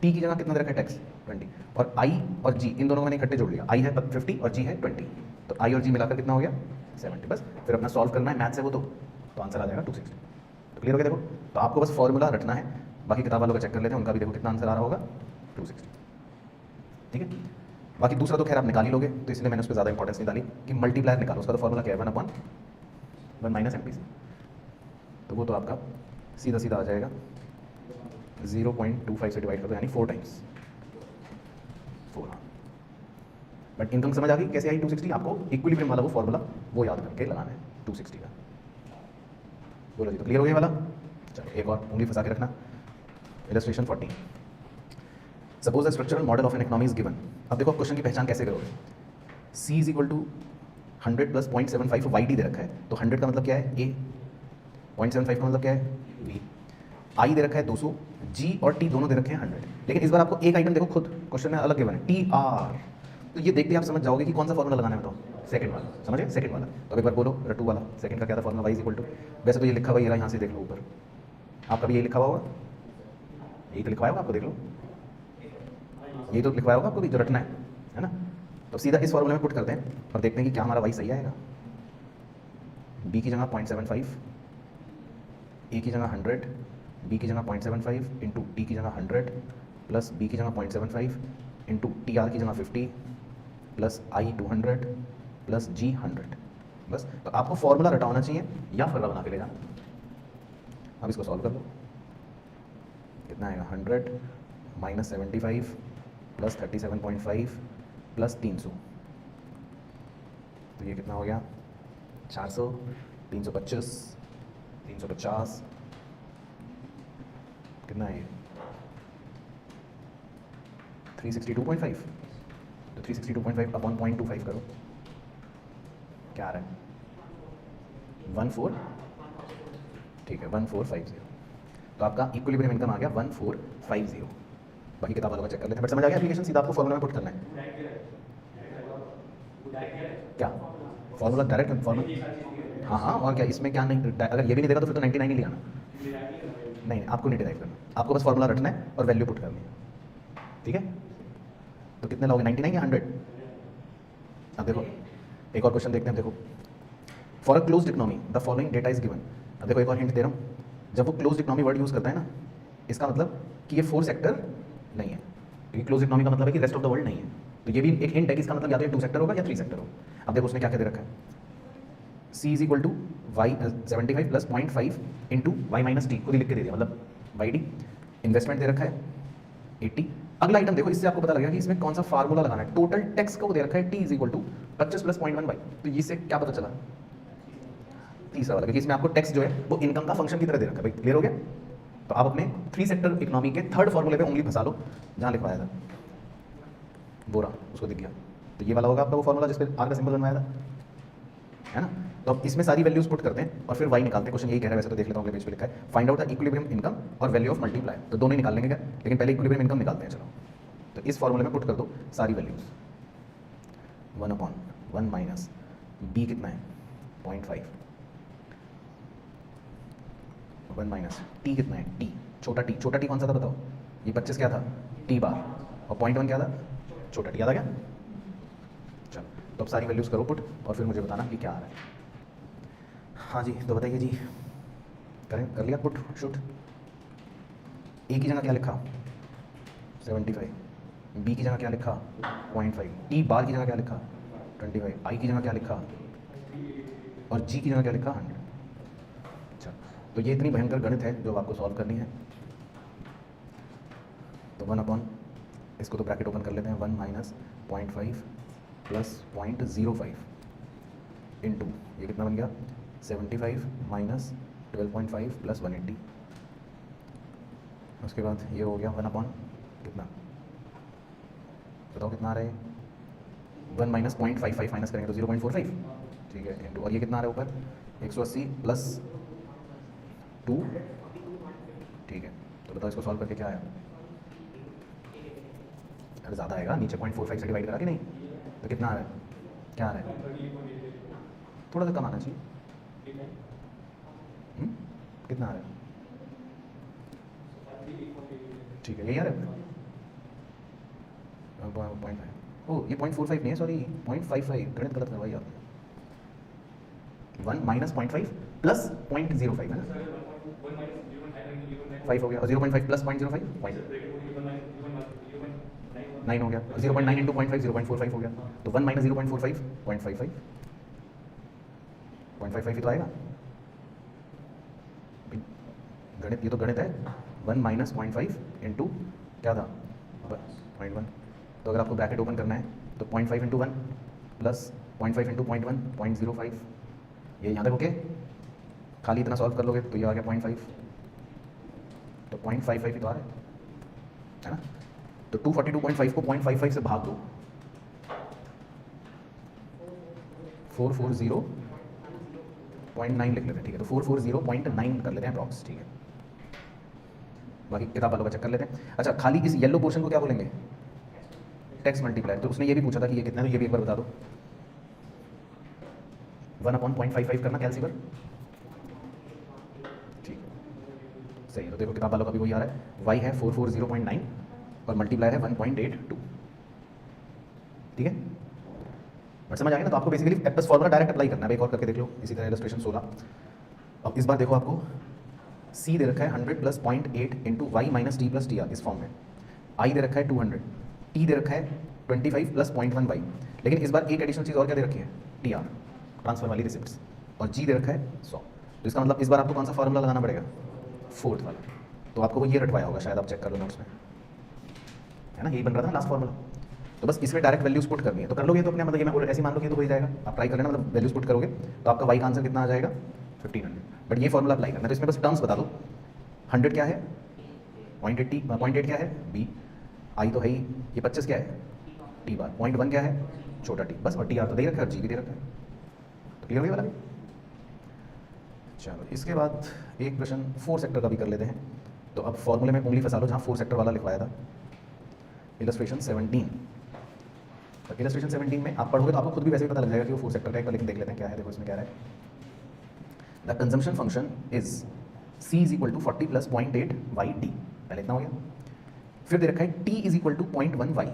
T की जगह कितना दे रखा है टैक्स 20, और I और G इन दोनों को मैंने इकट्ठे जोड़ लिया। I है 50 और G है 20, तो I और G मिलाकर कितना हो गया 70। बस फिर अपना सॉल्व करना है मैथ से वो, तो आंसर आ जाएगा 260। तो क्लियर हो गया? देखो तो आपको बस फॉर्मूला रटना है, बाकी किताब वालों का चेक कर लेते हैं, उनका भी देखो कितना आंसर आ रहा होगा 260, ठीक है। बाकी दूसरा तो खैर आप निकाल ही लोगे, तो इसलिए मैंने उस पर ज़्यादा इंपॉर्टेंस नहीं डाली कि मल्टीप्लायर निकालो। उसका तो फॉर्मूला क्या है 1/1 माइनस MPC, तो वो तो आपका सीधा सीधा आ जाएगा 0.25 से डिवाइड कर दो, यानी 4 टाइम्स 4। हाँ बट इनकम समझ आ गई कैसे आई 260? आपको इक्विलिब्रियम वाला वो फॉर्मूला वो याद करके लगाना है 260 का। बोलो जी, तो क्लियर हो गया वाला? चलो एक और उंगली फंसा के रखना। Illustration 14, suppose the structural model of an economy is given. अब देखो क्वेश्चन की पहचान कैसे करोगे। C is equal to 100 plus 0.75 YD दे रखा है, तो 100 का मतलब क्या है A, 0.75 का मतलब क्या है B, I दे रखा है 200, G और T दोनों दे रखे हैं 100। लेकिन इस बार आपको एक आइटम देखो खुद क्वेश्चन में अलग गिवन है TR, तो ये देखते ही आप समझ जाओगे कि कौन सा फॉर्मूला लगाना है। बताओ सेकंड वाला, समझे? सेकंड वाला। तो एक बार बोलो रटू वाला सेकंड का क्या था formula? Y is equal to, वैसे तो ये लिखा हुआ है यहाँ से देख लो ऊपर, आपका भी यही लिखा हुआ होगा, यही तो लिखवाया होगा आपको, देख लो यही तो लिखवाया होगा आपको भी, जो रटना है ना। तो सीधा इस फॉर्मूले में पुट करते हैं और देखते हैं कि क्या हमारा Y सही आएगा। B की जगह 0.75, A की जगह 100, B की जगह 0.75 इंटू T की जगह 100 प्लस B की जगह 0.75 इंटू TR की जगह 50 प्लस I 200 प्लस G 100। बस तो आपको फॉर्मूला रटा होना चाहिए या फर्रा बना के ले जाना। अब इसको सॉल्व कर लो, कितना आएगा 100 माइनस 75 प्लस 37.5 प्लस 300, तो ये कितना हो गया 400, 325, 350, कितना है ये 362.5। तो 362.5 अपॉन 0.25 करो, क्या आ रहा है 14, ठीक है 1450। तो आपका इक्विलिब्रियम इनकम आ गया 1450। बाकी किताब वालों का चेक कर लेते हैं, बट समझ आ गया एप्लीकेशन? सीधा आपको फॉर्मूला में पुट करना है। क्या फॉर्मूला डायरेक्ट फॉर्मूला? हाँ हाँ, और क्या इसमें क्या नहीं, अगर ये भी नहीं देगा तो फिर तो 99 ही ले आना। नहीं आपको नहीं डिराइव करना, आपको बस फॉर्मूला रटना है और वैल्यू पुट करनी है, ठीक है। तो कितने लोगे 99 या 100? अब देखो एक और क्वेश्चन देखते हैं। देखो for a closed economy the following data is given. अब देखो एक और हिंट दे रहा हूँ, जब वो क्लोज्ड इकोनॉमी वर्ड यूज़ करता है ना, इसका मतलब कि ये 4 सेक्टर नहीं है, क्योंकि क्लोज इकोनॉमी का मतलब है कि रेस्ट ऑफ द वर्ल्ड नहीं है। तो ये भी एक हिंट है कि इसका मतलब या तो ये 2 सेक्टर होगा या 3 सेक्टर होगा। अब देखो उसने क्या क्या दे रखा है, C is equal to Y 75 plus 0.5 into Y minus T, खुद ही लिख के दे दिया, मतलब YD। इन्वेस्टमेंट दे रखा है 80। अगला आइटम देखो, इससे आपको पता लगेगा कि इसमें कौन सा फार्मूला लगाना है। टोटल टैक्स को दे रखा है T is equal to 25 plus 0.1 तो इससे क्या पता चला तीसरा वाला, क्योंकि इसमें आपको टैक्स जो है वो इनकम का फंक्शन की तरह दे रखा है भाई। क्लियर हो गया? तो आप अपने 3 सेक्टर इकोनॉमी के थर्ड फॉर्मूले पे उंगली फंसा लो जहाँ लिखवाया था वो रहा, उसको दिख गया। तो ये वाला होगा आपका वो फॉर्मूला जिस पर आर का सिंबल बनवाया था, है ना। तो अब इसमें सारी वैल्यूज पुट करते हैं और फिर वाई निकालते हैं। क्वेश्चन यही कह रहा है, वैसे तो देख लेता हूँ अगले पेज पे लिखा है find out the equilibrium income और वैल्यू ऑफ मल्टीप्लाई। तो दोनों ही निकाल लेंगे क्या, लेकिन पहले इक्विलिब्रियम इनकम निकालते हैं। चलो तो इस फॉर्मूले में पुट कर दो सारी वैल्यूज। 1/1 माइनस बी कितना है 0.5, 1 माइनस टी कितना है टी, छोटा टी कौन सा था बताओ, ये 25 क्या था टी बार, और 0.1 क्या था छोटा टी, याद आ गया। चलो तो अब सारी वैल्यूज करो पुट और फिर मुझे बताना कि क्या आ रहा है। हाँ जी तो बताइए जी, करें कर लिया पुट शूट। ए की जगह क्या लिखा 75, बी की जगह क्या लिखा 0.5, टी बार की जगह क्या लिखा 25, आई की जगह क्या लिखा और जी की जगह क्या लिखा 100। अच्छा तो ये इतनी भयंकर गणित है जो आपको सॉल्व करनी है। तो 1/, इसको तो ब्रैकेट ओपन कर लेते हैं, 1 माइनस 0.5 प्लस 0.05 इंटू ये कितना बन गया 75 माइनस 12.5 प्लस 180। उसके बाद ये हो गया 1/, कितना बताओ कितना आ रहा है 1 माइनस 0.55 माइनस करेंगे तो 0.45, ठीक है इंटू, और ये कितना आ रहा है ऊपर 180 प्लस 2, ठीक है। तो बताओ इसको सॉल्व करके क्या आया, अरे ज़्यादा आएगा, नीचे 0.45 से डिवाइड करा कि नहीं, तो कितना आ रहा है, क्या आ रहा है, थोड़ा सा कम आना चाहिए। कितना आ रहा है, ठीक है यही आ रहा है 0.5, ओह ये 0.45 नहीं है सॉरी 0.55, गणित गलत करवाई आपने। 1 माइनस 0.5 प्लस 0.05 है ना, 5 हो गया, और 0.5 प्लस 0.05 9 हो गया, 0.9 इंटू 0.5 0.45 हो गया, तो 1 माइनस 0.45 0.55 0.55 ही तो आएगा गणित, ये तो गणित है। 1 माइनस 0.5 इंटू क्या था 0.1, तो अगर आपको ब्रैकेट ओपन करना है तो 0.5 इंटू 1 प्लस 0.5 इंटू 0.1 0.05, ये यहाँ तक ओके, खाली इतना सॉल्व कर लोगे तो ये आ गया 0.5, तो 0.55 ही तो आ रहा है ना। तो 242.5 को 0.55 से भाग दो, 440.9 लिख लेते हैं, ठीक है। तो 440.9 कर लेते हैं अप्रॉक्स, ठीक है। बाकी किताब वालों का चेक कर लेते हैं। अच्छा खाली इस येलो पोर्शन को क्या बोलेंगे टैक्स मल्टीप्लाई। तो उसने ये भी पूछा था कि ये कितना है, तो ये भी एक बार बता दो। 1/0.55 करना कैलसी पर, ठीक है सही है। तो देखो किताब वालों का भी वही आ रहा है, y है 440.9 और मल्टीप्लाई है 1.82, ठीक है। बट समझ आ गया ना। तो आपको basically apps formula direct apply करना है। एक और करके देख लो इसी तरह इलस्ट्रेशन 16। अब इस बार देखो आपको c दे रखा है 100 plus 0.8 into Y minus T plus T R इस फॉर्म में, i दे रखा है 200, t दे रखा है 25 प्लस 0.1 वाई, लेकिन इस बार एक एडिशनल चीज़ और क्या दे रखी है टी आर ट्रांसफर वाली रिसिप्ट्स, और g दे रखा है 100। तो इसका मतलब इस बार आपको कौन सा फॉर्मूला लगाना पड़ेगा, फोर्थ वाला। तो आपको वो ये रटवाया होगा शायद, आप चेक कर लो नोट्स में, है ना, यही बन रहा था लास्ट फॉर्मूला। तो बस इसमें डायरेक्ट वैल्यूज पुट करनी है, तो कर लोगे तो अपने मतलब ये मैं ऐसे मान लो कि तो हो ही जाएगा। आप ट्राई कर लेना, मतलब वैल्यूज पुट करोगे तो आपका वाई का आंसर कितना आ जाएगा 1500। बट ये फॉर्मूला अप्लाई करना है, तो इसमें बस टर्म्स बता दो। 100 क्या है 0.8 क्या है b, आई तो है ही, ये 25 क्या है टी बार, 0.1 क्या है छोटा टी, बस, और टी आर तो दे रखा है और जी भी दे रखा है। तो क्लियर हो गया वाला। चलो इसके बाद एक प्रश्न 4 सेक्टर का भी कर लेते हैं। तो अब फॉर्मूले में उंगली फंसा लो जहाँ 4 सेक्टर वाला लिखवाया था। इलस्ट्रेशन 17, तो इलस्ट्रेशन 17 में आप पढ़ोगे तो आपको खुद भी वैसे ही पता लग जाएगा कि वो 4 सेक्टर का है, लेकिन देख लेते हैं क्या है। देखो इसमें क्या है, the consumption function is c is equal to 40 plus 0.8 Y D, पहले इतना हो गया। फिर दे रखा है t is equal to 0.1 Y,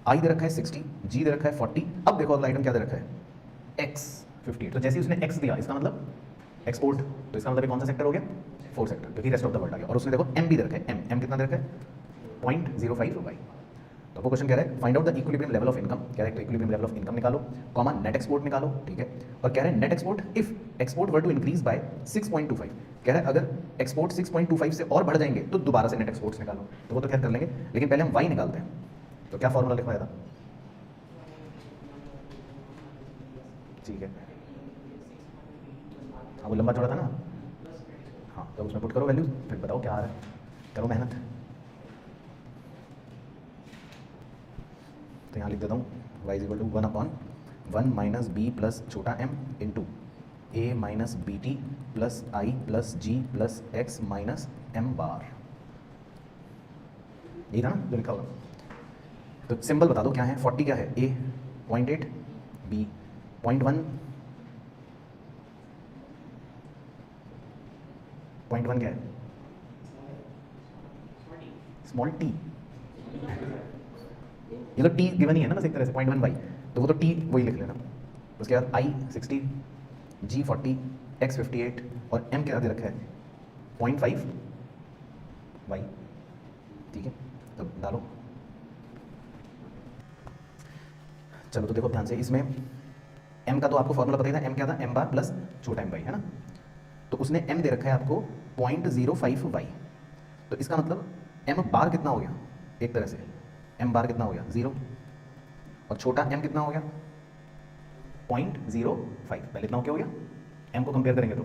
i दे रखा है 60, g दे रखा है 40। अब देखो अगला आइटम क्या दे रखा है x 58। तो जैसे ही उसने x दिया इसका मतलब एक्सपोर्ट, तो इसका मतलब कौन सा सेक्टर हो गया 4 सेक्टर, क्योंकि रेस्ट ऑफ द वर्ल्ड आ गया। और उसने देखो m भी दे रखा है, m कितना दे रखा है 0.05 वाई। तो वो क्वेश्चन कह रहा है find out the equilibrium level of income, कह रहा है तो इक्विलिब्रियम लेवल ऑफ इनकम निकालो, कॉमा नेट एक्सपोर्ट निकालो, ठीक है। और कह रहे हैं net export if export were to increase by 6.25, कह रहा है अगर एक्सपोर्ट 6.25 से और बढ़ जाएंगे तो दोबारा से नेट एक्सपोर्ट्स निकालो। तो वो तो खैर कर लेंगे, लेकिन पहले हम वाई निकालते हैं। तो क्या फॉर्मूला लिखवाया था, ठीक है हाँ वो लंबा चौड़ा था ना। हाँ तो उसमें पुट करो वैल्यूज, फिर बताओ क्या आ रहा है, करो मेहनत। तो यहाँ लिख देता हूँ y is equal to 1/1 minus B plus छोटा m into A minus B T plus I plus G plus X minus M bar. ये था ना जो लिखा होगा। तो सिंबल बता दो क्या है, 40 क्या है, a 0.8, b 0.1, 0.1 क्या है, स्मॉल टी। ये तो टी गिवन ही है ना बस एक तरह से 0.1 तो वो तो टी वही लिख लेना। उसके बाद आई 60, जी 40, एक्स 58 और एम क्या दे रखा है 0.5 वाई। ठीक है तो डालो। चलो तो देखो ध्यान से, इसमें m का तो आपको फॉर्मूला पता ही था, m क्या था, m बार प्लस छोटा m वाई है ना। तो उसने m दे रखा है आपको 0.05 वाई। तो इसका मतलब m बार कितना हो गया, एक तरह से m बार कितना हो गया 0, और छोटा m कितना हो गया 0.05। पहले इतना क्या हो गया, m को कंपेयर करेंगे तो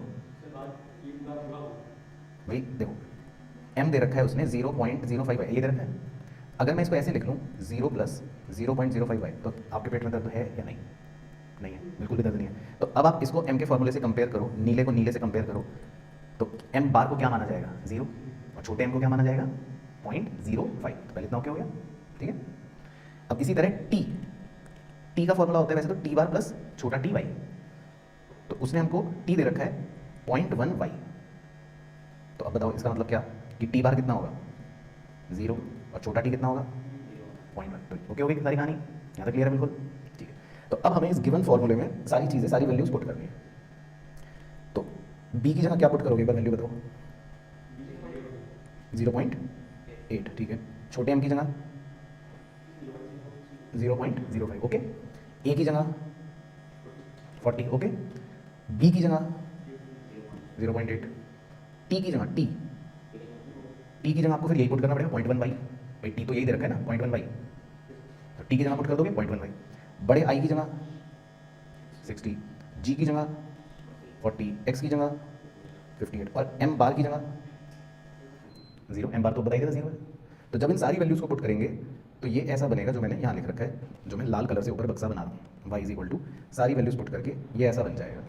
भाई देखो m दे रखा है उसने 0.05 वाई, ये दे रखा है। अगर मैं इसको ऐसे लिख लूँ 0 प्लस 0.05 वाई, तो आपके पेट में दर्द है या नहीं, नहीं है, बिल्कुल भी दर्द नहीं है। तो अब आप इसको m के फॉर्मूले से कंपेयर करो, नीले को नीले से कंपेयर करो, तो m बार को क्या माना जाएगा 0 और छोटे m को क्या माना जाएगा 0.05। तो पहले इतना क्या हो गया, ठीक है। अब इसी तरह t का फॉर्मूला होता है वैसे तो t बार प्लस छोटा t वाई। तो उसने हमको t दे रखा है 0.1 वाई। तो अब बताओ इसका मतलब क्या कि t बार कितना होगा 0 और छोटा t कितना होगा 0.1। तो ओके हो गई सारी कहानी, यहाँ तक क्लियर है बिल्कुल, ठीक है। तो अब हमें इस गिवन फॉर्मूले में सारी चीज़ें, सारी वैल्यूज पुट करनी है। तो b की जगह क्या पुट करोगे, एक बार वैल्यू बताओ। 0.8, ठीक है। छोटे m की जगह 0.05, ओके। a की जगह 40, ओके। b की जगह 0.8, t की जगह t की जगह आपको फिर यही पुट करना पड़ेगा 0.1 वाई, भाई t तो यही दे रखा है ना 0.1 वाई, तो t की जगह पुट कर दोगे 0.1 वाई। बड़े i की जगह 60, g की जगह 40, x की जगह 58 और m बार की जगह 0। m बार तो बताइए 0 है। तो जब इन सारी वैल्यूज को पुट करेंगे तो ये ऐसा बनेगा जो मैंने यहाँ लिख रखा है, जो मैं लाल कलर से ऊपर बक्सा बना रहा हूँ, y इज इक्वल टू सारी वैल्यूज पुट करके ये ऐसा बन जाएगा,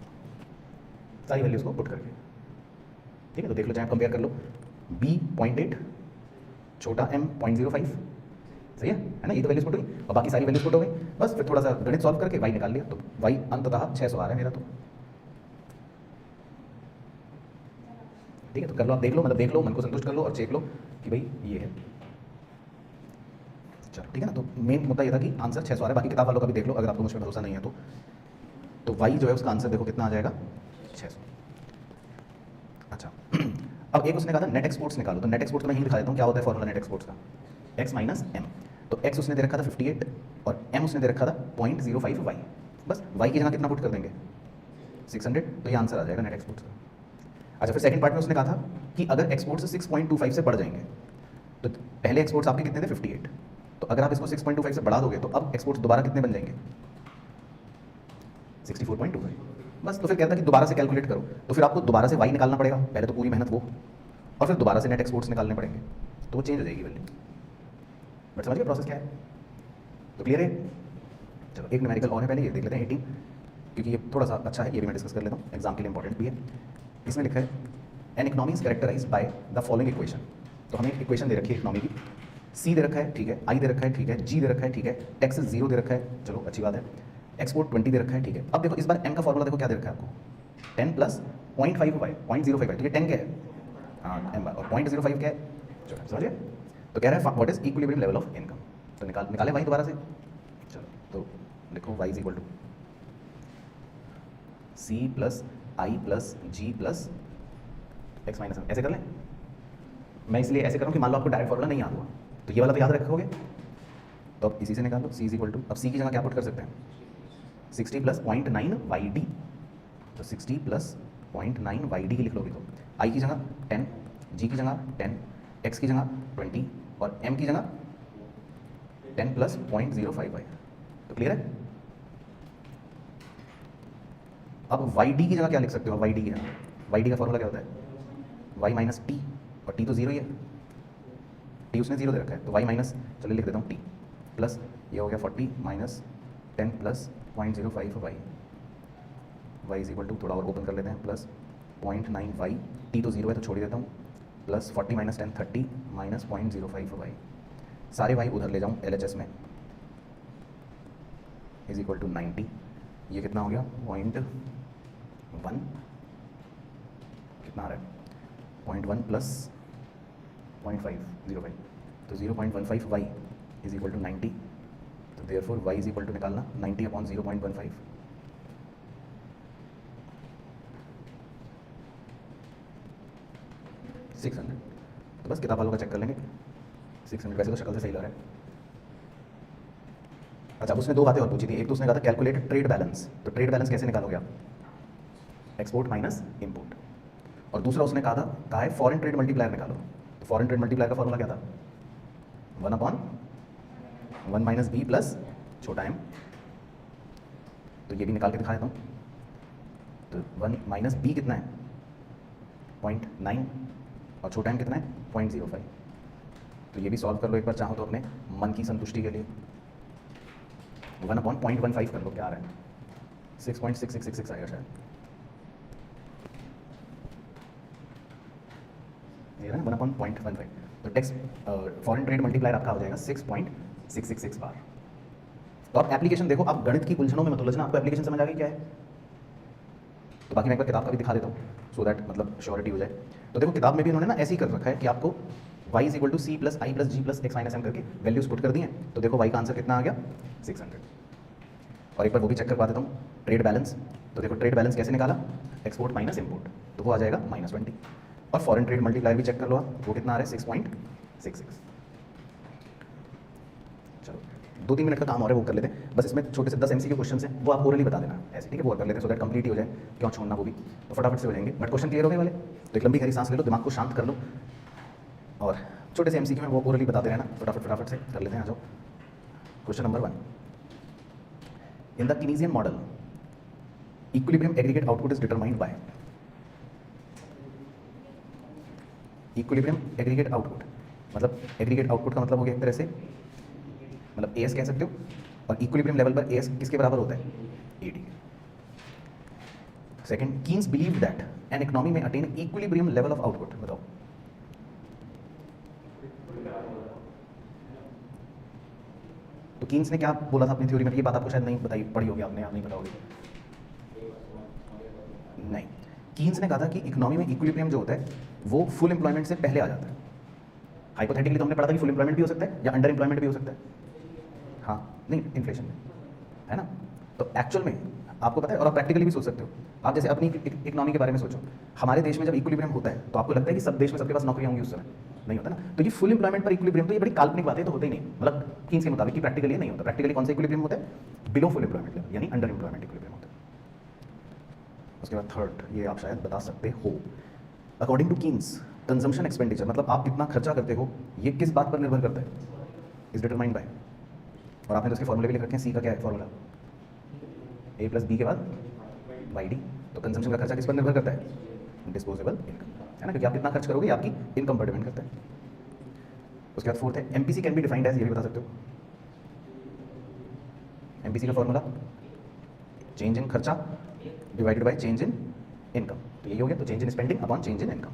सारी वैल्यूज को पुट करके, ठीक है। तो देख लो, चाहे आप कंपेयर कर लो, b 0.8, छोटा m 0.05, सही है ना, ये तो वैल्यूज पुट हुई और बाकी सारी वैल्यूज पुट हो गई। बस फिर थोड़ा सा गणित सॉल्व करके y निकाल लिया, तो y अंततः 600 आ रहा है मेरा। तो ठीक है, तो कर लो, आप देख लो, मतलब देख लो, मन को संतुष्ट कर लो और चेक लो कि भाई ये है। चलो ठीक है ना। तो मेन मुद्दा ये था कि आंसर 600 आ रहा है। बाकी किताब वालों का भी देख लो अगर आपको मुझ पर भरोसा नहीं है तो y जो है उसका आंसर देखो कितना आ जाएगा 600। अच्छा अब एक उसने कहा था नेट एक्सपोर्ट्स निकालो, तो नेट एक्सपोर्ट्स मैं यही दिखा देता हूँ क्या होता है फॉर्मूला नेट एक्सपोर्ट्स का, x माइनस m। तो x उसने दे रखा था 58 और m उसने दे रखा था 0.05 y। बस y की जगह कितना पुट कर देंगे 600, तो ये आंसर आ जाएगा नेट एक्सपोर्ट्स का। अच्छा फिर सेकंड पार्ट में उसने कहा था कि अगर एक्सपोर्ट्स 6.25 से बढ़ जाएंगे, तो पहले एक्सपोर्ट्स आपके कितने थे 58, तो अगर आप इसको 6.25 से बढ़ा दोगे तो अब एक्सपोर्ट्स दोबारा कितने बन जाएंगे 64.25। बस तो फिर कहता है कि दोबारा से कैलकुलेट करो, तो फिर आपको दोबारा से y निकालना पड़ेगा, पहले तो पूरी मेहनत वो, और फिर दोबारा से नेट एक्सपोर्ट्स निकालने पड़ेंगे, तो वो चेंज हो जाएगी वैल्यू। बट समझ गए प्रोसेस क्या है, तो क्लियर है। चलो एक न्यूमेरिकल और है, पहले ये देख लेते हैं 18, क्योंकि ये थोड़ा सा अच्छा है, ये भी मैं डिस्कस कर लेता हूँ, एग्जाम के लिए इंपॉर्टेंट भी है। इसमें लिखा है an economy is characterise by the following equation. तो हमें इक्वेशन दे रखी है इकोनॉमी की, सी दे रखा है, ठीक है, आई दे रखा है, ठीक है, जी दे रखा है, ठीक है, टैक्स 0 दे रखा है, चलो अच्छी बात है, एक्सपोर्ट 20 दे रखा है, ठीक है। अब देखो इस बार m का फॉर्मूला देखो क्या दे रखा है आपको 10 प्लस 0.5 वाई 0.05 वाई, तो ये 10 क्या है, हाँ m बार, और 0.05 क्या है, चलो समझिए। तो कह रहा है what is equilibrium level of income, तो निकाले y दोबारा से। चलो तो लिखो y is equal to C plus I plus G plus X minus M, ऐसे कर लें। मैं इसलिए ऐसे करूँ कि मान लो आपको डायरेक्ट फॉर्मूला नहीं याद हुआ, तो ये वाला तो याद रखोगे, तो अब इसी से निकाल लो सी इज इक्वल टू, अब सी की जगह क्या पुट कर सकते हैं 60 प्लस 0.9 वाई डी, तो 60 प्लस 0.9 वाई डी लिख लोगे, तो आई की जगह 10, जी की जगह 10, एक्स की जगह 20 और एम की जगह 10 प्लस 0.05 वाई। तो क्लियर है। अब वाई डी की जगह क्या लिख सकते हो? वाई डी की जगह, वाई डी का फॉर्मूला क्या होता है? वाई माइनस टी, और टी तो जीरो ही है, टी उसने जीरो दे रखा है, तो वाई माइनस, चलिए लिख देता हूँ टी प्लस, ये हो गया 40 minus 10 plus 0.05 Y, Y is equal to, थोड़ा और ओपन कर लेते हैं, प्लस 0.9 वाई, टी तो जीरो है तो छोड़ ही देता हूँ, प्लस 40 माइनस 10 30 माइनस 0.05 वाई, सारे वाई उधर ले जाऊँ LHS में, इज इक्वल टू 90, ये कितना हो गया 0.1, कितना आ रहा है 0.1 प्लस 0.505, तो 0.15 वाई इज इक्वल टू 90, तो therefore Y is equal to निकालना 90 अपॉन 0.15, $600, तो बस किताब वालों का चेक कर लेंगे 600, वैसे तो शक्ल से सही लग रहा है। अच्छा, उसने दो बातें और पूछी थी, एक तो उसने कहा था कैलकुलेट ट्रेड बैलेंस, तो ट्रेड बैलेंस कैसे निकालोगे आप? एक्सपोर्ट माइनस इम्पोर्ट, और दूसरा उसने कहा है फॉरेन ट्रेड मल्टीप्लायर निकालो, तो फॉरेन ट्रेड मल्टीप्लायर का फॉर्मूला क्या था? 1/1 माइनस बी प्लस छोटा m, तो ये भी निकाल के दिखा देता हूँ, तो 1 माइनस बी कितना है 0.9 और छोटा m कितना है 0.05, तो ये भी सॉल्व कर लो एक बार चाहो तो अपने मन की संतुष्टि के लिए, 1/0.15 कर लो, क्या आ रहा है 6.6666 आएगा शायद, ये ना 1/0.15, तो टेक्स्ट फॉरेन ट्रेड मल्टीप्लायर आपका हो जाएगा 6.666 बार। तो आप एप्लीकेशन देखो, आप गणित की उलझनों में मत उलझना, आपको एप्लीकेशन समझ आ गई क्या है? तो बाकी मैं एक बार किताब का भी दिखा देता हूँ सो दैट मतलब श्योरिटी हो जाए। तो देखो किताब में भी उन्होंने ना ऐसे ही कर रखा है कि आपको y is equal to C plus I plus G plus X minus M करके वैल्यूज पुट कर दी हैं, तो देखो y का आंसर कितना आ गया 600। और एक बार वो भी चेक करवा देता हूँ ट्रेड बैलेंस, तो देखो ट्रेड बैलेंस कैसे निकाला, एक्सपोर्ट माइनस इम्पोर्ट, तो वो आ जाएगा -20, और फॉरेन ट्रेड मल्टीप्लायर भी चेक कर लो आप, वो कितना आ रहा है 6.66। चलो 2-3 मिनट का काम और है, वो कर लेते हैं बस, इसमें छोटे से 10 MCQ क्वेश्चन हैं, वो आप ओरली बता देना ऐसे, ठीक है, वो कर लेते हैं सो दैट कंप्लीट ही हो जाए, क्यों छोड़ना वो भी, तो फटाफट से हो जाएंगे, बट क्वेश्चन क्लियर हो गए वाले, तो एक लंबी गहरी सांस ले लो, दिमाग को शांत कर लो, और छोटे से MCQ में वो ओरली बताते रहना, फटाफट से कर लेते हैं। आ जाओ question number 1, in the Keynesian model equilibrium aggregate output is determined by, equilibrium aggregate output मतलब एग्रीगेट आउटपुट का मतलब हो गया एक तरह से, मतलब AS कह सकते हो, और इक्विलिब्रियम लेवल पर AS किसके बराबर होता है AD। Second, Keynes believe that an economy में attain equilibrium level of output, बताओ। तो कीन्स ने क्या बोला था अपनी थ्योरी में, ये बात आपको शायद नहीं बताई, पढ़ी होगी आपने, आप नहीं पता होगी, नहीं, कीन्स ने कहा था कि इकोनॉमी में इक्विलिब्रियम जो होता है वो फुल एम्प्लॉयमेंट से पहले आ जाता है। हाइपोथेटिकली तो हमने पढ़ा था कि फुल एम्प्लॉयमेंट भी हो सकता है या अंडर एम्प्लॉयमेंट भी हो सकता है, हाँ नहीं इन्फ्लेशन में, है ना। तो एक्चुअल में आपको पता है, और आप प्रैक्टिकली भी सोच सकते हो, आप जैसे अपनी इकोनॉमी के बारे में सोचो, हमारे देश में जब इक्विलिब्रियम होता है तो आपको लगता है कि सब देश में सबके पास नौकरियां होंगी, उस समय नहीं होता ना। तो ये फुल एम्प्लॉयमेंट पर इक्विलिब्रियम, तो ये बड़ी काल्पनिक बातें तो होते ही नहीं, मतलब कीन्स के मुताबिक कि प्रैक्टिकली नहीं होता। प्रैक्टिकली कौन सा इक्विलिब्रियम होता है, बिलो फुल एम्प्लॉयमेंट लेवल यानी अंडर एम्प्लॉयमेंट इक्विलिब्रियम होता है। उसके बाद थर्ड, ये आप शायद बता सकते हो, according to Keynes consumption expenditure, मतलब आप कितना खर्चा करते हो ये किस बात पर निर्भर करता है, इज डिटरमाइंड बाय, और आपने तो उसके फॉर्मूले भी लिख रखे हैं, सी का क्या है फॉर्मूला, A प्लस बी के बाद YD, तो कंजम्पशन का खर्चा किस पर निर्भर करता है, डिस्पोजेबल इनकम, है ना, क्योंकि आप कितना खर्च करोगे ये आपकी इनकम पर डिपेंड करता है। उसके बाद फोर्थ है MPC can be defined as, ये भी बता सकते हो, MPC का फॉर्मूला चेंज इन खर्चा divided by change in income, तो यही हो गया, तो change in spending upon change in income.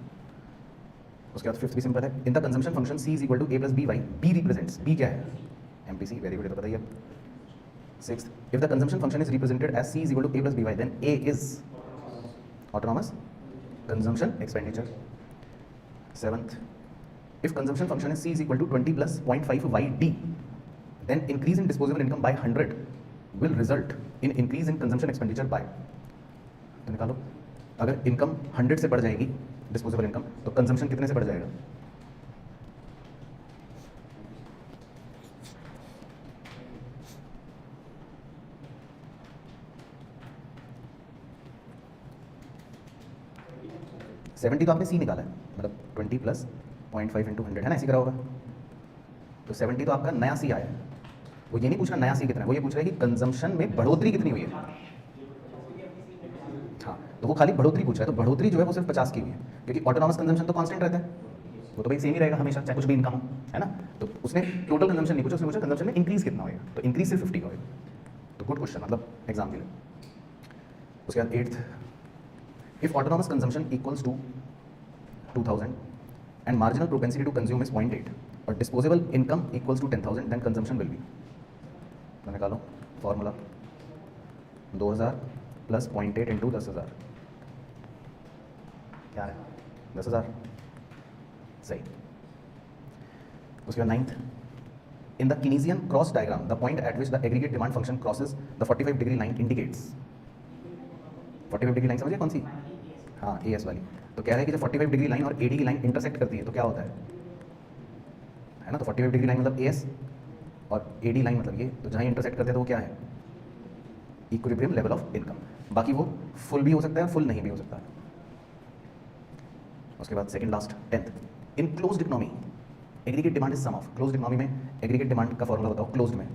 उसके बाद फिफ्थ भी सिंपल है, in the consumption function C is equal to A plus B Y, B represents, B क्या है MPC, वेरी गुड, तो बताइए। Sixth, if the consumption function is represented as C is equal to A plus BY, then A is autonomous consumption expenditure. Seventh, if consumption function is C is equal to 20 plus 0.5 YD, then increase in disposable income by 100 will result in increase in consumption expenditure by, तो निकालो, अगर इनकम 100 से बढ़ जाएगी डिस्पोजेबल इनकम, तो कंजम्पशन कितने से बढ़ जाएगा, सेवेंटी, तो आपने सी निकाला है, मतलब 20 प्लस 0.5 इंटू 100 है ना, ऐसी करा होगा, तो 70 तो आपका नया सी आया है। वो ये नहीं पूछ रहा नया सी कितना है, वो ये पूछ रहा है कि कंजम्पशन में बढ़ोतरी कितनी हुई है। तो वो खाली बढ़ोतरी पूछ रहा है, तो बढ़ोतरी जो है वो सिर्फ 50 की हुई है, क्योंकि ऑटोनॉमस कंजम्पशन तो कांस्टेंट रहता है, वो तो भाई सेम ही रहेगा हमेशा, चाहे कुछ भी इनकम हो, है ना। तो उसने टोटल कंजम्पशन नहीं पूछा, उसने पूछा कंजम्पशन में इंक्रीज कितना होगा, तो इंक्रीज सिर्फ 50 का होगा। तो गुड क्वेश्चन, मतलब एग्जाम के लिए। उसके बाद 8th, if autonomous consumption equals to 2000 and marginal propensity to consume is 0.8 और disposable income equals to 10,000 then consumption will be, तो निकालो फॉर्मूला 2000 प्लस 0.8 इंटू 10,000 क्या है 10,000, सही। उसके बाद 9th, in the Keynesian cross diagram the point at which the aggregate demand function crosses the 45 degree line indicates, 45 degree line समझिए कौन सी, हाँ AS वाली। तो कह रहा है कि जब 45 डिग्री लाइन और AD की लाइन इंटरसेक्ट करती है तो क्या होता है ना। तो 45 डिग्री लाइन मतलब AS और AD लाइन मतलब ये, तो जहाँ इंटरसेक्ट करते हैं तो वो क्या है, इक्विलिब्रियम लेवल ऑफ इनकम। बाकी वो फुल भी हो सकता है, फुल नहीं भी हो सकता है। उसके बाद second last 10th, in closed economy aggregate demand is sum of, closed economy में एग्रीगेट डिमांड का फॉर्मूला बताओ। क्लोज्ड में,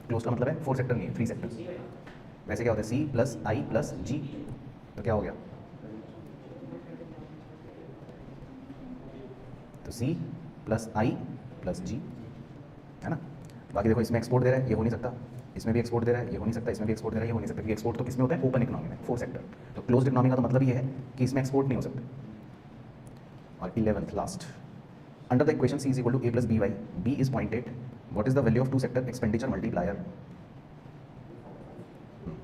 क्लोज्ड का मतलब है 4 सेक्टर नहीं है, 3 सेक्टर। वैसे क्या होता है C plus I plus G, तो क्या हो गया, तो C plus I plus G, है ना। बाकी देखो इसमें एक्सपोर्ट दे रहा है, ये हो नहीं सकता, इसमें भी एक्सपोर्ट दे रहा है, ये हो नहीं सकता, इसमें भी एक्सपोर्ट दे रहा है, ये हो नहीं सकता, क्योंकि एक्सपोर्ट तो किसमें होता है, ओपन इकोनॉमी में, 4 सेक्टर। तो क्लोज्ड इकोनॉमी का तो मतलब ये है कि इसमें एक्सपोर्ट नहीं हो सकते। और 11th last, under the equation C is equal to A plus BY, B is 0.8, what is the value of 2 sector expenditure multiplier,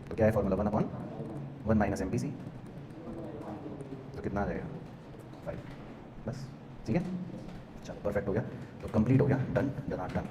तो क्या है फॉर्मूला 1/1 माइनस MPC, तो कितना आ जाएगा 5, बस ठीक है। चलो परफेक्ट हो गया, तो कंप्लीट हो गया, डन, डन।